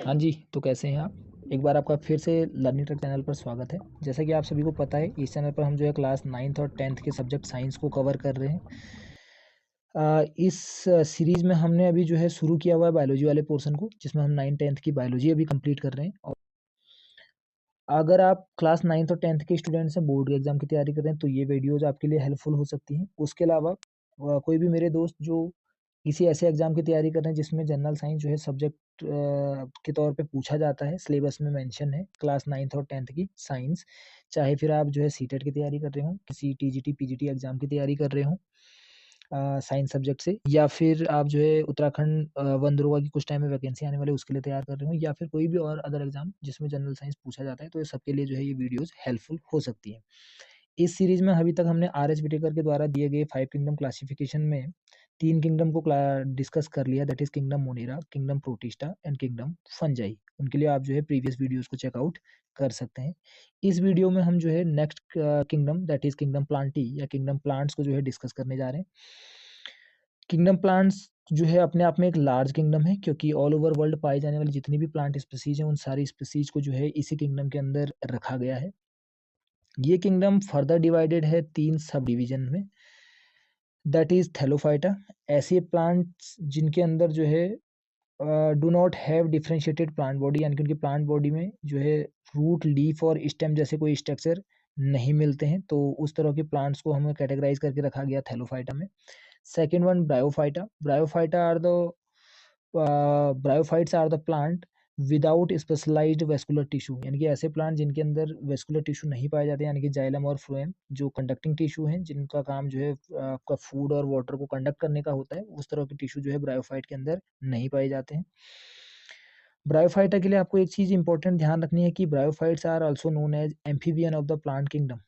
हाँ जी, तो कैसे हैं आप? एक बार आपका फिर से लर्निंग ट्रैक चैनल पर स्वागत है। जैसा कि आप सभी को पता है, इस चैनल पर हम जो है क्लास 9th और 10th के सब्जेक्ट साइंस को कवर कर रहे हैं। इस सीरीज़ में हमने अभी जो है शुरू किया हुआ है बायोलॉजी वाले पोर्शन को, जिसमें हम 9th-10th की बायोलॉजी अभी कंप्लीट कर रहे हैं। और अगर आप क्लास 9th और 10th के स्टूडेंट्स हैं, बोर्ड के एग्ज़ाम की तैयारी कर रहे हैं, तो ये वीडियोज़ आपके लिए हेल्पफुल हो सकती हैं। उसके अलावा कोई भी मेरे दोस्त जो किसी ऐसे एग्ज़ाम की तैयारी कर रहे हैं जिसमें जनरल साइंस जो है सब्जेक्ट के तौर पे पूछा जाता है, सिलेबस में मेंशन है क्लास 9th और 10th की साइंस, चाहे फिर आप जो है सीटेट की तैयारी कर रहे हों, किसी टीजीटी, पीजीटी एग्ज़ाम की तैयारी कर रहे हों साइंस सब्जेक्ट से, या फिर आप जो है उत्तराखंड वन दरोगा की कुछ टाइम में वैकेंसी आने वाली है उसके लिए तैयार कर रहे हो, या फिर कोई भी और अदर एग्ज़ाम जिसमें जनरल साइंस पूछा जाता है, तो ये सबके लिए जो है ये वीडियोज़ हेल्पफुल हो सकती हैं। इस सीरीज़ में अभी तक हमने आर एच विटेकर के द्वारा दिए गए 5 किंगडम क्लासिफिकेशन में 3 किंगडम को डिस्कस कर लिया, that is kingdom Monera, kingdom protista and kingdom fungi. उनके लिए आप जो है प्रीवियस वीडियोज़ को चेकआउट कर सकते हैं। इस वीडियो में हम जो है next kingdom that is kingdom Plantae या किंगडम प्लांट्स को जो है डिस्कस करने जा रहे हैं। किंगडम प्लांट्स जो है अपने आप में एक लार्ज किंगडम है, क्योंकि ऑल ओवर वर्ल्ड पाई जाने वाली जितनी भी प्लांट स्पीसीज हैं, उन सारी स्पीसीज को जो है इसी किंगडम के अंदर रखा गया है। ये किंगडम फर्दर डिवाइडेड है 3 सब डिवीजन में, दैट इज़ थैलोफाइटा, ऐसे प्लांट्स जिनके अंदर जो है do not have differentiated plant body, यानी कि उनकी प्लांट बॉडी में जो है रूट, लीफ और स्टेम जैसे कोई स्ट्रक्चर नहीं मिलते हैं, तो उस तरह के प्लांट्स को हमें कैटेगराइज करके रखा गया थैलोफाइटा में। Second one Bryophyta, Bryophyta are the bryophytes are the plant without specialised vascular tissue, यानी कि ऐसे प्लांट जिनके अंदर वेस्कुलर टिश्यू नहीं पाए जाते, यानी कि जाइलम और फ्लोएम जो कंडक्टिंग टिश्यू हैं, जिनका काम जो है आपका फूड और वाटर को कंडक्ट करने का होता है, उस तरह के टिश्यू जो है ब्रायोफाइट के अंदर नहीं पाए जाते हैं। ब्रायोफाइटा के लिए आपको एक चीज़ इंपॉर्टेंट ध्यान रखनी है कि bryophytes are also known as amphibian of the plant kingdom.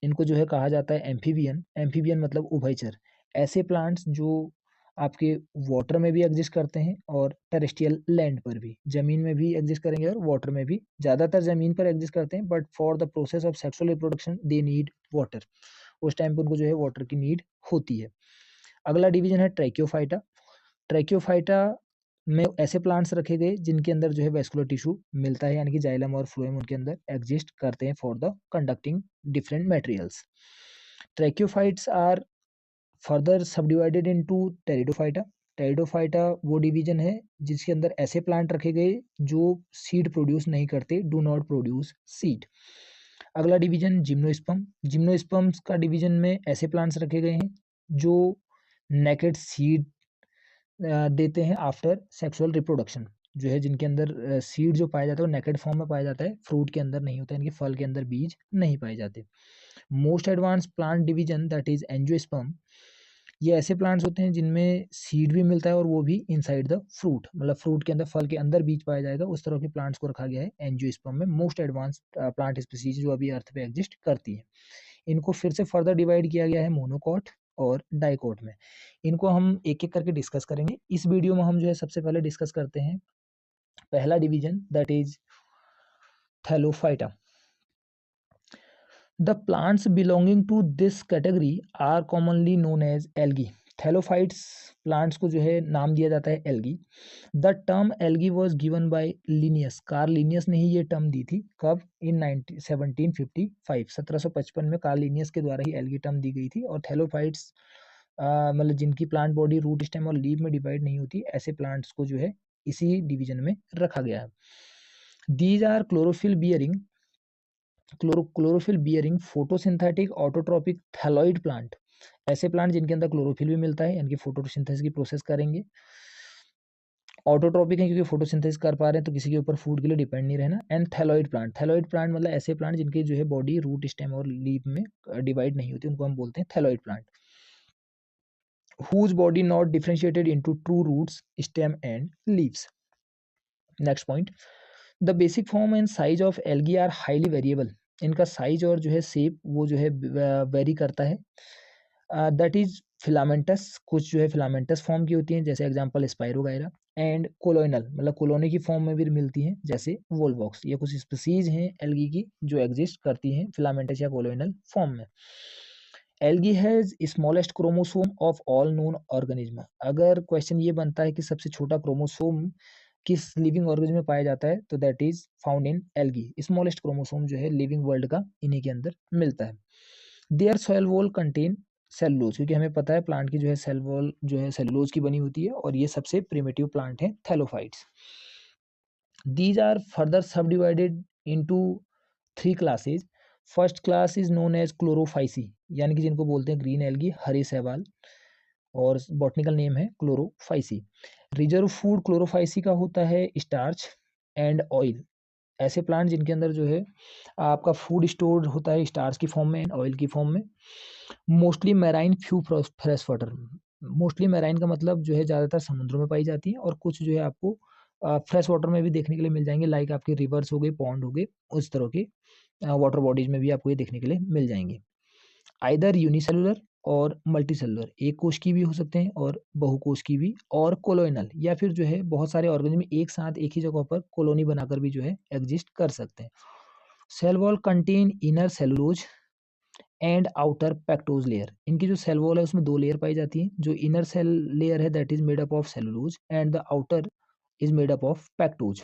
इनको जो है कहा जाता है एम्फीबियन, एम्फीबियन मतलब उभयचर। ऐसे प्लांट्स जो आपके वाटर में भी एग्जिस्ट करते हैं और टेरेस्ट्रियल लैंड पर भी, ज़मीन में भी एग्जिस्ट करेंगे और वाटर में भी। ज़्यादातर ज़मीन पर एग्जिस्ट करते हैं, but for the process of sexual reproduction they need water. उस टाइम पे उनको जो है वाटर की नीड होती है। अगला डिवीजन है ट्रैकियोफाइटा। ट्रैकियोफाइटा में ऐसे प्लांट्स रखे गए जिनके अंदर जो है वेस्कुलर टिश्यू मिलता है, यानी कि जाइलम और फ्लोएम उनके अंदर एग्जिस्ट करते हैं for the conducting different materials. Tracheophytes are further subdivided into pteridophyta. Pteridophyta वो डिवीजन है जिसके अंदर ऐसे प्लांट रखे गए जो सीड प्रोड्यूस नहीं करते, डू नॉट प्रोड्यूस सीड। अगला डिवीजन जिम्नोस्पर्म। जिम्नोस्पर्म्स का डिवीजन में ऐसे प्लांट्स रखे गए हैं जो नेकेड सीड देते हैं आफ्टर सेक्सुअल रिप्रोडक्शन, जो है जिनके अंदर सीड जो पाया जाता है वो नेकेड फॉर्म में पाया जाता है, फ्रूट के अंदर नहीं होता है, इनके फल के अंदर बीज नहीं पाए जाते। Most advance plant division that is angiosperm. ये ऐसे प्लांट्स होते हैं जिनमें सीड भी मिलता है और वो भी इनसाइड द फ्रूट, मतलब फ्रूट के अंदर, फल के अंदर बीज पाया जाएगा, उस तरह के प्लांट्स को रखा गया है एंजियोस्पर्म में। मोस्ट एडवांस प्लांट स्पीसीज जो अभी अर्थ पे एग्जिस्ट करती है। इनको फिर से फर्दर डिवाइड किया गया है मोनोकॉट और डाइकॉट में। इनको हम एक एक करके डिस्कस करेंगे। इस वीडियो में हम जो है सबसे पहले डिस्कस करते हैं पहला division that is Thallophyta. The plants belonging to this category are commonly known as algae. Thallophytes plants को जो है नाम दिया जाता है algae. The term algae was given by Linnaeus, Karl Linnaeus ने ही ये टर्म दी थी। कब? इन 1755, 1755 में कार्ल लिनियस के द्वारा ही एल्गी टर्म दी गई थी। और थैलोफाइट्स मतलब जिनकी प्लांट बॉडी रूट, स्टेम और लीव में डिवाइड नहीं होती, ऐसे प्लांट्स को जो है इसी डिवीजन में रखा गया है। These are chlorophyll bearing photosynthetic autotrophic thalloid plant. ऐसे प्लांट जिनके अंदर क्लोरोफिल भी मिलता है, यानी कि फोटोसिंथेसिस की प्रोसेस करेंगे। ऑटोट्रॉपिक है क्योंकि फोटोसिंथेसिस कर पा रहे हैं, तो किसी के ऊपर फूड के लिए डिपेंड नहीं रहना। And thalloid plant, thalloid plant मतलब ऐसे प्लांट जिनकी जो है बॉडी रूट, स्टेम और लीफ में डिवाइड नहीं होती, उनको हम बोलते हैं thalloid plant. whose body not differentiated into true roots, stem and leaves. Next point, the basic form and size of algae are highly variable. इनका साइज और जो है शेप वो जो है वेरी करता है। दैट इज फिलामेंटस, कुछ जो है फिलामेंटस फॉर्म की होती हैं, जैसे एग्जांपल स्पाइरोगायरा। एंड कोलोइनल मतलब कॉलोनी की फॉर्म में भी मिलती हैं, जैसे वोलवॉक्स। ये कुछ स्पीसीज हैं एल्गी की जो एग्जिस्ट करती हैं फिलामेंटस या कोलोइनल फॉर्म में। Algae has smallest chromosome of all known organism. अगर क्वेश्चन ये बनता है कि सबसे छोटा क्रोमोसोम किस लिविंग ऑर्गेनिज्म में पाया जाता है, तो that is found in algae. Smallest chromosome जो है लिविंग वर्ल्ड का इन्हीं के अंदर मिलता है। Their cell wall contain cellulose, क्योंकि हमें पता है प्लांट की जो है सेल वॉल जो है सेलुलोज की बनी होती है, और ये सबसे प्रिमिटिव प्लांट है thallophytes. These are further subdivided into three classes. First class is known as Chlorophyceae, यानी कि जिनको बोलते हैं ग्रीन एल्गी, हरे शैवाल, और बॉटनिकल नेम है क्लोरोफाइसी। रिजर्व फूड क्लोरोफाइसी का होता है स्टार्च एंड ऑयल। ऐसे प्लांट जिनके अंदर जो है आपका फूड स्टोर होता है स्टार्च की फॉर्म में एंड ऑयल की फॉर्म में। Mostly marine, few fresh water. Mostly marine का मतलब जो है ज़्यादातर समुद्रों में पाई जाती है, और कुछ जो है आपको फ्रेश वाटर में भी देखने के लिए मिल जाएंगे, लाइक आपके रिवर्स हो गए, पॉन्ड हो गए, उस तरह के वाटर बॉडीज में भी आपको ये देखने के लिए मिल जाएंगे। आइदर यूनिसेलुलर और मल्टीसेलुलर, एक कोश की भी हो सकते हैं और बहुकोश की भी, और कोलोइनल, या फिर जो है बहुत सारे ऑर्गेनिज्म एक साथ एक ही जगह पर कॉलोनी बनाकर भी जो है एग्जिस्ट कर सकते हैं। Cell wall contain inner cellulose and outer pectose layer. इनकी जो सेल वॉल है उसमें दो लेयर पाई जाती है। जो इनर सेल लेयर है that is made up of cellulose and the outer is made up of पैक्टोज।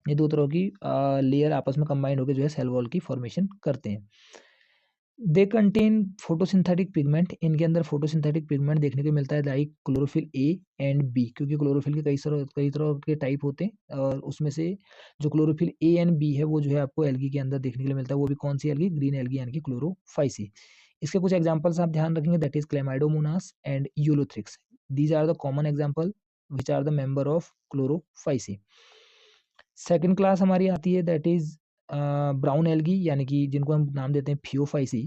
ये दो तरह की लेयर आपस में कंबाइंड होकर जो है सेल वॉल की फॉर्मेशन करते हैं। They contain photosynthetic pigment. इनके अंदर फोटोसिंथेटिक पिगमेंट देखने को मिलता है like chlorophyll A and B, क्योंकि क्लोरोफिल के कई तरह के टाइप होते हैं, और उसमें से जो क्लोरोफिल ए एंड बी है वो जो है आपको एल्गी के अंदर देखने के लिए मिलता है। वो भी कौन सी एल्गी? ग्रीन एल्गी, यानी कि क्लोरोफाइसी। इसके कुछ एग्जाम्पल्स आप ध्यान रखेंगे, that is Chlamydomonas and Ulothrix. These are the common example which are the member of Chlorophyceae. Second class हमारी आती है दैट इज ब्राउन एल्गी, यानी कि जिनको हम नाम देते हैं फियोफाइसी।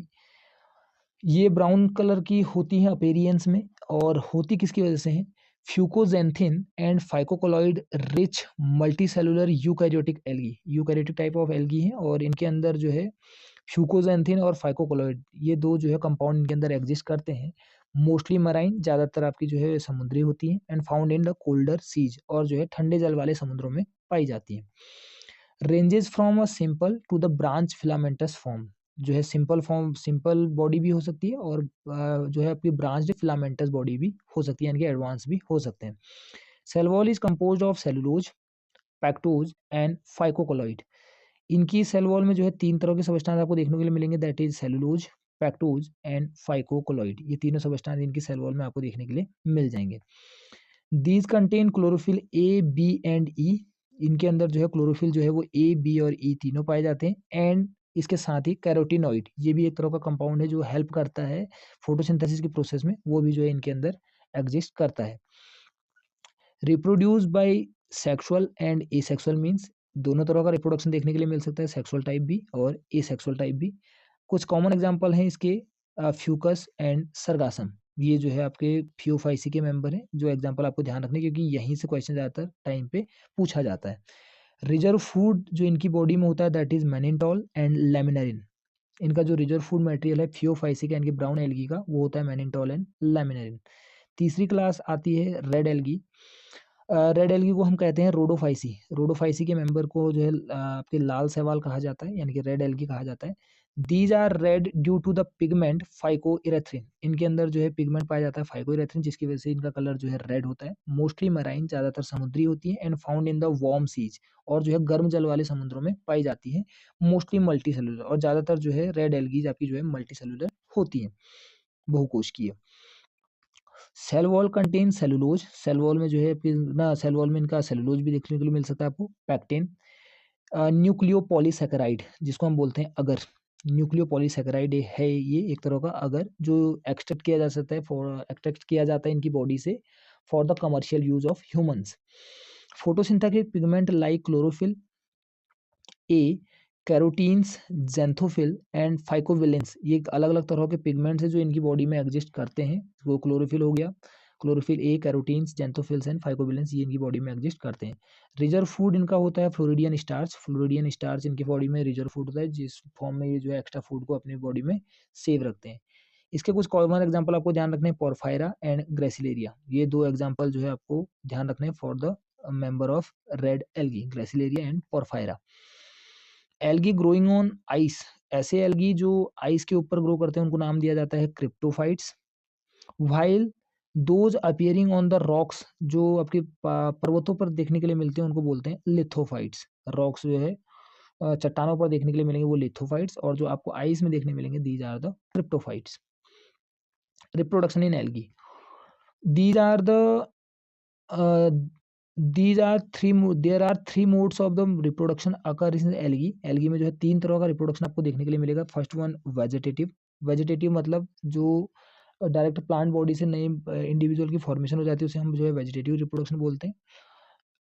ये ब्राउन कलर की होती हैं अपेरियंस में, और होती किसकी वजह से है? Fucoxanthin and फाइकोकोलॉइड rich multicellular eukaryotic algae. Eukaryotic type of algae है, और इनके अंदर जो है फ्यूकोजेंथिन और फाइकोकोलॉइड, ये दो जो है कंपाउंड इनके अंदर एग्जिस्ट करते हैं। मोस्टली मराइन, ज़्यादातर आपकी जो है समुद्री होती है, and found in the colder seas, और जो है ठंडे जल वाले समुद्रों में पाई जाती है। Ranges from a simple to the branch filamentous form. जो है सिंपल फॉर्म, सिंपल बॉडी भी हो सकती है, और जो है आपकी ब्रांच्ड फिलामेंटस बॉडी भी हो सकती है, यानी कि एडवांस भी हो सकते हैं। Cell wall is composed of cellulose, pectose and phycocolloid. इनकी सेल वॉल में जो है तीन तरह के सबस्टांस आपको देखने के लिए मिलेंगे, that is cellulose, pectose and फाइकोकोलॉइड। ये तीनों सबस्टांस इनकी सेल वॉल में आपको देखने के लिए मिल जाएंगे। These contain chlorophyll A, B and E. इनके अंदर जो है क्लोरोफिल जो है वो ए, बी और ई तीनों पाए जाते हैं। एंड इसके साथ ही कैरोटीनॉइड, ये भी एक तरह का कंपाउंड है जो हेल्प करता है फोटोसिंथेसिस की प्रोसेस में, वो भी जो है इनके अंदर एग्जिस्ट करता है। Reproduce by sexual and asexual means, दोनों तरह का रिप्रोडक्शन देखने के लिए मिल सकता है, सेक्सुअल टाइप भी और एसेक्सुअल टाइप भी। कुछ कॉमन एग्जांपल हैं इसके, फ्यूकस एंड सरगासम। ये जो है आपके फियोफाइसी के मेंबर हैं, जो एग्जांपल आपको ध्यान रखने, क्योंकि यहीं से क्वेश्चन ज़्यादातर टाइम पे पूछा जाता है। रिजर्व फूड जो इनकी बॉडी में होता है दैट इज मैनिनटॉल एंड लेमिनरिन। इनका जो रिजर्व फूड मटेरियल है फियोफाइसी का, इनकी ब्राउन एल्गी का, वो होता है मैनिनटॉल एंड लेमिनरिन। तीसरी क्लास आती है रेड एल्गी। रेड एल्गी को हम कहते हैं रोडोफाइसी। रोडोफाइसी के मेंबर को जो है आपके लाल शैवाल कहा जाता है, यानी कि रेड एल्गी कहा जाता है। These are red due to the pigment phycoerythrin. इनके अंदर जो है पिगमेंट पाया जाता है फाइकोइरेथ्रिन, जिसकी वजह से इनका कलर जो है रेड होता है। मोस्टली मराइन, ज़्यादातर समुद्री होती है, and found in the warm seas, और जो है गर्म जल वाले समुद्रों में पाई जाती है। मोस्टली मल्टी सेलुलर, और ज़्यादातर जो है रेड एल्गीज आपकी जो है मल्टी सेलुलर होती है, बहुकोश की है। Cell wall contain cellulose. Cell wall में जो है ना, सेल वॉल में इनका सेलुलोज भी देखने के लिए मिल सकता है आपको। पैक्टिन, न्यूक्लियोपॉलीसैकेराइड, जिसको हम बोलते हैं अगर। न्यूक्लियोपॉलीसैकेराइड है ये एक तरह का अगर, जो एक्सट्रैक्ट किया जा सकता है, फॉर एक्सट्रैक्ट किया जाता है इनकी बॉडी से for the commercial use of humans. Photosynthetic pigment like chlorophyll A, carotenes, xanthophyll and phycobilins, ये अलग अलग तरह के पिगमेंट्स हैं जो इनकी बॉडी में एग्जिस्ट करते हैं। वो क्लोरोफिल हो गया, chlorophyll A, carotenes, xanthophylls and phycobilins, ये इनकी बॉडी में एग्जिस्ट करते हैं। रिजर्व फूड इनका होता है फ्लोरिडियन स्टार्च। फ्लोरिडियन स्टार्च इनकी बॉडी में रिजर्व फूड होता है, जिस फॉर्म में ये जो है एक्स्ट्रा फूड को अपनी बॉडी में सेव रखते हैं। इसके कुछ कॉमन एग्जाम्पल आपको ध्यान रखने हैं, पोरफायरा एंड ग्रेसिलेरिया। ये दो एग्जाम्पल जो है आपको ध्यान रखने हैं for the member of red algae, gracilaria and porphyra. Algae growing on ice, ऐसे एल्गी जो आइस के ऊपर ग्रो करते हैं उनको नाम दिया जाता है cryptophytes, while those appearing on the rocks जो आपके पर्वतों पर देखने के लिए मिलते हैं उनको बोलते हैं लिथोफाइट्स। रॉक्स जो है चट्टानों पर देखने के लिए मिलेंगे वो लिथोफाइट्स, और जो आपको आइस में देखने मिलेंगे these are the cryptophytes. Reproduction in algae, these are the uh, these are there are three modes of the reproduction occur in algae। algae में जो है 3 तरह का रिप्रोडक्शन आपको देखने के लिए मिलेगा। फर्स्ट वन वेजिटेटिव, वेजिटेटिव मतलब जो डायरेक्ट प्लांट बॉडी से नए इंडिविजुअल की फॉर्मेशन हो जाती है उसे हम जो है वेजिटेटिव रिप्रोडक्शन बोलते हैं।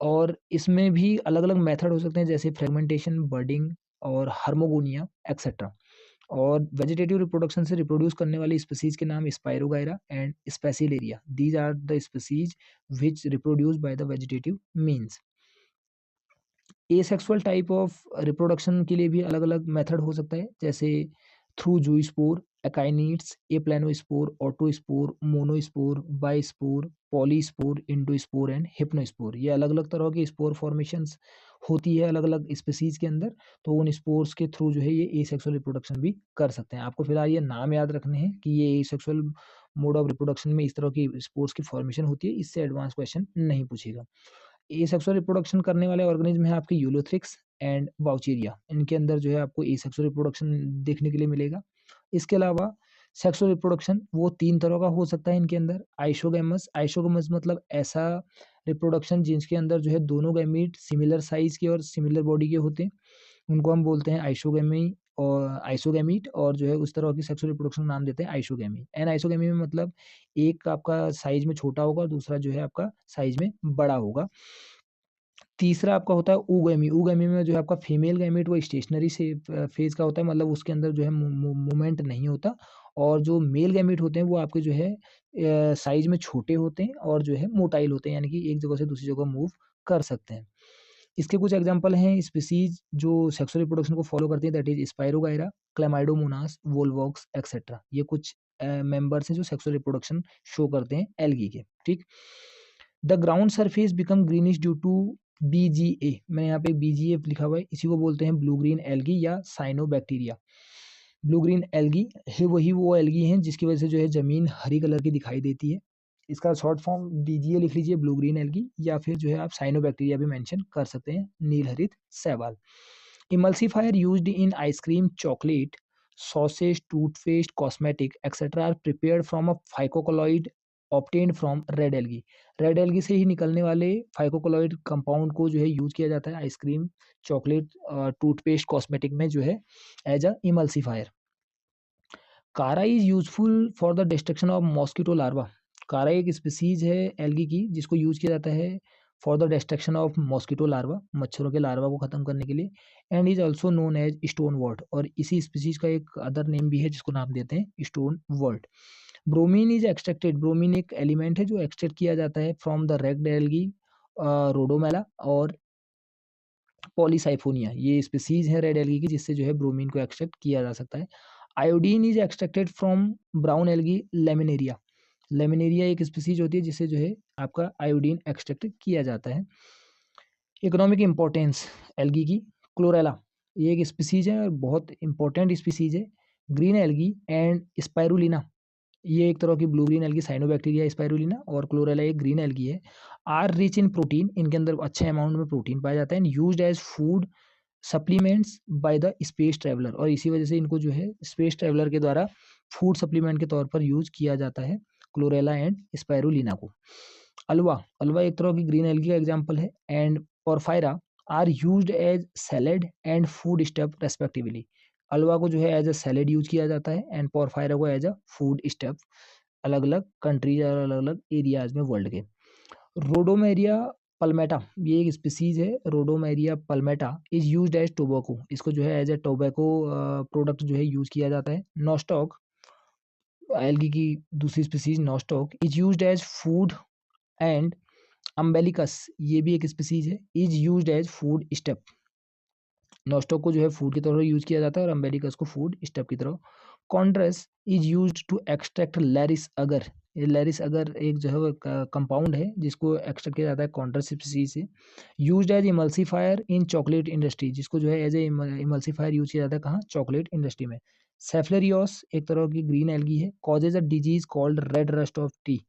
और इसमें भी अलग अलग मेथड हो सकते हैं जैसे फ्रेगमेंटेशन, बर्डिंग और हार्मोगोनिया एक्सेट्रा। और वेजिटेटिव रिप्रोडक्शन से रिप्रोड्यूस करने वाली स्पीसीज के नाम spirogyra and sphacelaria, these are the species which reproduce by the vegetative means. Asexual type of reproduction के लिए भी अलग अलग मेथड हो सकता है जैसे थ्रू जूस्पोर, एकाइनिड्स, एप्लानोस्पोर, ऑटोस्पोर, मोनोस्पोर, बाइस्पोर, पॉलीस्पोर, इंडोस्पोर एंड हिप्नोस्पोर। ये अलग अलग तरह के स्पोर फॉर्मेशंस होती है अलग अलग स्पीसीज के अंदर, तो उन स्पोर्स के थ्रू जो है ये एसेक्सुअल रिप्रोडक्शन भी कर सकते हैं। आपको फिलहाल ये नाम याद रखने हैं कि ये एसेक्सुअल मोड ऑफ रिप्रोडक्शन में इस तरह की स्पोर्स की फॉर्मेशन होती है, इससे एडवांस क्वेश्चन नहीं पूछेगा। एसेक्सुअल रिप्रोडक्शन करने वाले ऑर्गेनिज्म है आपके यूलोथ्रिक्स एंड वाउचेरिया, इनके अंदर जो है आपको एसेक्सुअल रिप्रोडक्शन देखने के लिए मिलेगा। इसके अलावा सेक्सुअल रिप्रोडक्शन वो 3 तरह का हो सकता है इनके अंदर। आइसोगैमस, आइसोगैमस मतलब ऐसा रिप्रोडक्शन जिसके अंदर जो है दोनों गैमीट सिमिलर साइज के और सिमिलर बॉडी के होते हैं, उनको हम बोलते हैं आइसोगैमी और आइसोगैमीट, और जो है उस तरह की सेक्सुअल रिप्रोडक्शन नाम देते हैं आइसोगैमी। एन आइसोगैमी में मतलब एक आपका साइज में छोटा होगा, दूसरा जो है आपका साइज में बड़ा होगा। तीसरा आपका होता है oogamie, oogamie में जो है आपका फीमेल गैमेट वो स्टेशनरी से फेज का होता है, मतलब उसके अंदर जो है मूवमेंट नहीं होता, और जो मेल गैमेट होते हैं वो आपके जो है साइज में छोटे होते हैं और जो है मोटाइल होते हैं, यानी कि एक जगह से दूसरी जगह मूव कर सकते हैं। इसके कुछ एग्जांपल हैं स्पीसीज जो सेक्सुअल रिप्रोडक्शन को फॉलो करती है, that is spirogyra, chlamydomonas, volvox etcetera. ये कुछ मेंबर्स हैं जो सेक्सुअल रिप्रोडक्शन शो करते हैं एल्गी के। ठीक, the ground surface become greenish due to BGA, मैंने यहाँ पे BGA लिखा हुआ है, इसी को बोलते हैं ब्लू ग्रीन एल्गी या साइनोबैक्टीरिया। ब्लू ग्रीन एल्गी है वही वो एल्गी हैं जिसकी वजह से जो है जमीन हरी कलर की दिखाई देती है। इसका शॉर्ट फॉर्म BGA लिख लीजिए, ब्लू ग्रीन एल्गी, या फिर जो है आप साइनोबैक्टीरिया भी मेंशन कर सकते हैं, नील हरित शैवाल। Emulsifier used in ice cream, chocolate, sausage, toothpaste, cosmetic etcetera are prepared from a phycocolloid obtained from red algae. Red algae से ही निकलने वाले फाइकोकोलॉइड कंपाउंड को जो है यूज किया जाता है आइसक्रीम, चॉकलेट, टूथपेस्ट, कॉस्मेटिक में जो है एज अ इमल्सिफायर। कारा is useful for the destruction of mosquito larva. कारा एक स्पीसीज है एल्गी की जिसको यूज किया जाता है for the destruction of mosquito larva, मच्छरों के लार्वा को खत्म करने के लिए, and is also known as stonewort, और इसी स्पीसीज का एक अदर नेम भी है जिसको नाम देते हैं stonewort. Bromine is extracted, bromine एक एलिमेंट है जो एक्सट्रैक्ट किया जाता है from the red algae, rhodomela और पॉलीसाइफोनिया, ये स्पीसीज है रेड एल्गी की जिससे जो है ब्रोमीन को एक्सट्रैक्ट किया जा सकता है। Iodine is extracted from brown algae laminaria, laminaria एक स्पीसीज होती है जिससे जो है आपका आयोडीन एक्सट्रैक्ट किया जाता है। इकोनॉमिक इंपॉर्टेंस एल्गी की, क्लोरेला ये एक स्पीसीज है और बहुत इंपॉर्टेंट स्पीसीज है। ग्रीन एल्गी एंड स्पाइरुलिना, ये एक तरह की blue green algae, cyanobacteria Spirulina, और क्लोरेला एक ग्रीन एल्गी है। आर रिच इन प्रोटीन, इनके अंदर अच्छे अमाउंट में प्रोटीन पाया जाता है। Used as food supplements by the space traveller, और इसी वजह से इनको जो है स्पेस ट्रैवलर के द्वारा फूड सप्लीमेंट के तौर पर यूज किया जाता है क्लोरेला एंड स्पाइरुलिना को। अलवा, अलवा एक तरह की ग्रीन एल्गी का एग्जाम्पल है। And Porphyra are used as salad and food stuff respectively, Ulva को जो है एज अ सैलेड यूज किया जाता है एंड पोरफायरा को एज अ फूड स्टफ, अलग अलग कंट्रीज और अलग अलग एरियाज में वर्ल्ड के। रोडोमेरिया पल्मेटा, ये एक स्पीसीज है रोडोमेरिया पल्मेटा, इज यूज्ड एज टोबैको, इसको जो है एज ए टोबैको प्रोडक्ट जो है यूज किया जाता है। नॉस्टॉक एल्गी की दूसरी species nostoc is used as food, and umbilicus ये भी एक स्पीसीज है, is used as foodstuff. Nostoc को जो है फूड की तरह यूज किया जाता है और अम्बेलिकस को फूड स्टेप की तरह। कॉन्ड्रेस इज यूज्ड टू एक्सट्रैक्ट लैरिस अगर, ये लैरिस अगर एक जो है वो कंपाउंड है जिसको एक्सट्रैक्ट किया जाता है कॉन्ट्रस स्पीसीज से। Used as emulsifier in chocolate industry, जिसको जो है एज ए इमल्सिफायर यूज किया जाता है कहाँ, चॉकलेट इंडस्ट्री में। सेफ्लेरियोस एक तरह की ग्रीन एल्गी है, causes a disease called red rust of T.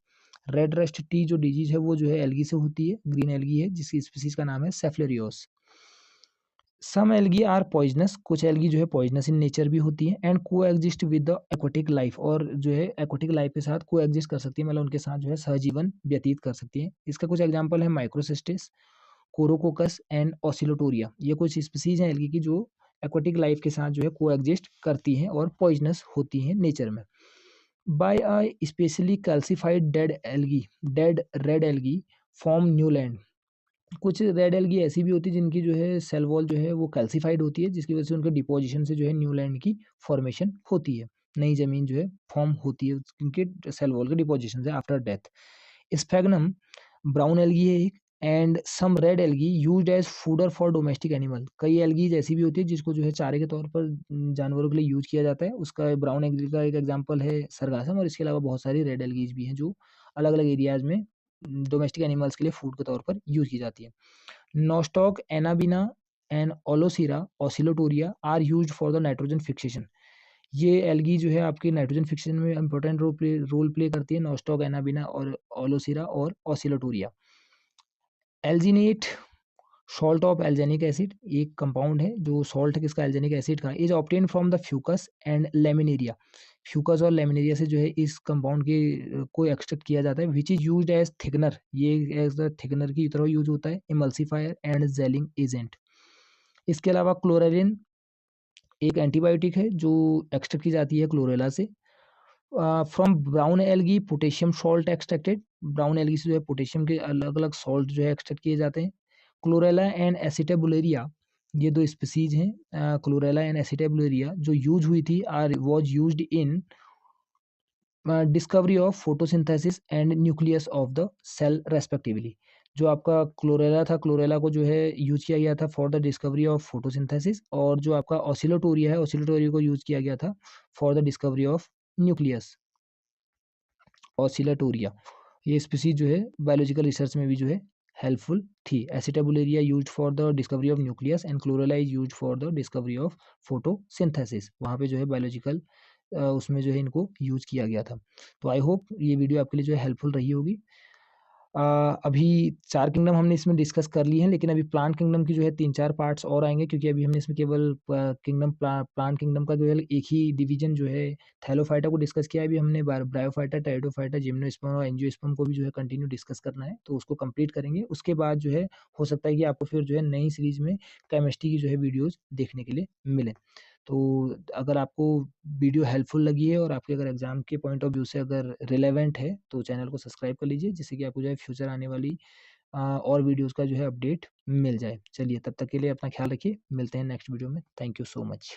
Red rust T जो डिजीज है वो जो है एल्गी से होती है, ग्रीन एल्गी है जिसकी स्पीसीज का नाम है सेफ्लेरियोस। सम एल्गी आर पॉइजनस, कुछ एल्गी जो है पॉइजनस इन नेचर भी होती है, एंड को exist with the aquatic life, और जो है एक्वाटिक लाइफ के साथ को एग्जिस्ट कर सकती है, मतलब उनके साथ जो है सहजीवन व्यतीत कर सकती है। इसका कुछ एग्जांपल है माइक्रोसिस्टिस, कोरोकोकस एंड ऑसिलोटोरिया। ये कुछ स्पीसीज हैं एल्गी की जो एक्वाटिक लाइफ के साथ जो है को एग्जिस्ट करती हैं और पॉइजनस होती हैं नेचर में। By a specially calcified dead algae, dead red algae form new land. कुछ रेड एल्गी ऐसी भी होती है जिनकी जो है सेल वॉल जो है वो कैल्सिफाइड होती है, जिसकी वजह से उनके डिपोजिशन से जो है न्यू लैंड की फॉर्मेशन होती है, नई जमीन जो है फॉर्म होती है उनके सेल वॉल के डिपोजिशन से after death. Sphagnum brown algae है एक, and some red algae used as fodder for domestic animal. कई एल्गीज ऐसी भी होती है जिसको जो है चारे के तौर पर जानवरों के लिए यूज किया जाता है। उसका ब्राउन एल्गी का एक एग्जांपल है सरगासम, और इसके अलावा बहुत सारी रेड एल्गीज भी हैं जो अलग अलग एरियाज में डोमेस्टिक एनिमल्स के लिए फूड के तौर पर यूज की जाती है। Nostoc anabaena and aulosira oscillatoria are used for the nitrogen fixation. ये एल्गी जो है आपकी नाइट्रोजन फिक्सेशन में इंपॉर्टेंट रोल प्ले करती है, नोस्टॉक एनाबिना और ओलोसिरा और oscillatoria. Alginate salt of alginic acid एक कंपाउंड है जो सॉल्ट है किसका, एल्जेनिक एसिड का, is obtain from the fucus and laminaria. Fucus और लेमिनेरिया से जो है इस कंपाउंड के को एक्सट्रैक्ट किया जाता है, which is used as thickener, ये एज द थिकनर की तरह यूज होता है, इमल्सिफायर एंड जेलिंग एजेंट। इसके अलावा क्लोरेलिन एक एंटीबायोटिक है जो एक्सट्रैक्ट की जाती है क्लोरेला से। From brown algae potassium salt extracted, brown algae से जो है पोटेशियम के अलग अलग सॉल्ट जो है एक्सट्रैक्ट किए जाते हैं। क्लोरेला एंड एसिटाबुलेरिया, ये दो स्पीसीज हैं, क्लोरेला एंड एसिटाबुलेरिया, जो यूज हुई थी are was used in discovery of photosynthesis and nucleus of the cell respectively. जो आपका क्लोरेला था, क्लोरेला को जो है यूज किया गया था for the discovery of photosynthesis, और जो आपका ऑसिलोटोरिया है, ऑसिलोटोरिया को यूज किया गया था for the discovery of nucleus. Oscillatoria ये स्पीसीज जो है बायोलॉजिकल रिसर्च में भी जो है हेल्पफुल थी। Acetabularia used for the discovery of nucleus and chlorella is used for the discovery of photosynthesis. वहाँ पे जो है बायोलॉजिकल उसमें जो है इनको यूज किया गया था। तो आई होप ये वीडियो आपके लिए जो है हेल्पफुल रही होगी। अभी 4 किंगडम हमने इसमें डिस्कस कर लिए हैं, लेकिन अभी प्लांट किंगडम की जो है 3-4 पार्ट्स और आएँगे, क्योंकि अभी हमने इसमें केवल प्लांट किंगडम का जो है एक ही डिवीज़न जो है थैलोफाइटा को डिस्कस किया है। अभी हमने ब्रायोफाइटा, टेरिडोफाइटा, जिम्नोस्पर्म और एंजियोस्पर्म को भी जो है कंटिन्यू डिस्कस करना है, तो उसको कंप्लीट करेंगे। उसके बाद जो है हो सकता है कि आपको फिर जो है नई सीरीज़ में केमिस्ट्री की जो है वीडियोज़ देखने के लिए मिलें। तो अगर आपको वीडियो हेल्पफुल लगी है और आपके अगर एग्ज़ाम के पॉइंट ऑफ व्यू से अगर रिलेवेंट है, तो चैनल को सब्सक्राइब कर लीजिए, जिससे कि आपको जो है फ्यूचर आने वाली और वीडियोज़ का जो है अपडेट मिल जाए। चलिए तब तक के लिए अपना ख़्याल रखिए, मिलते हैं नेक्स्ट वीडियो में। Thank you so much.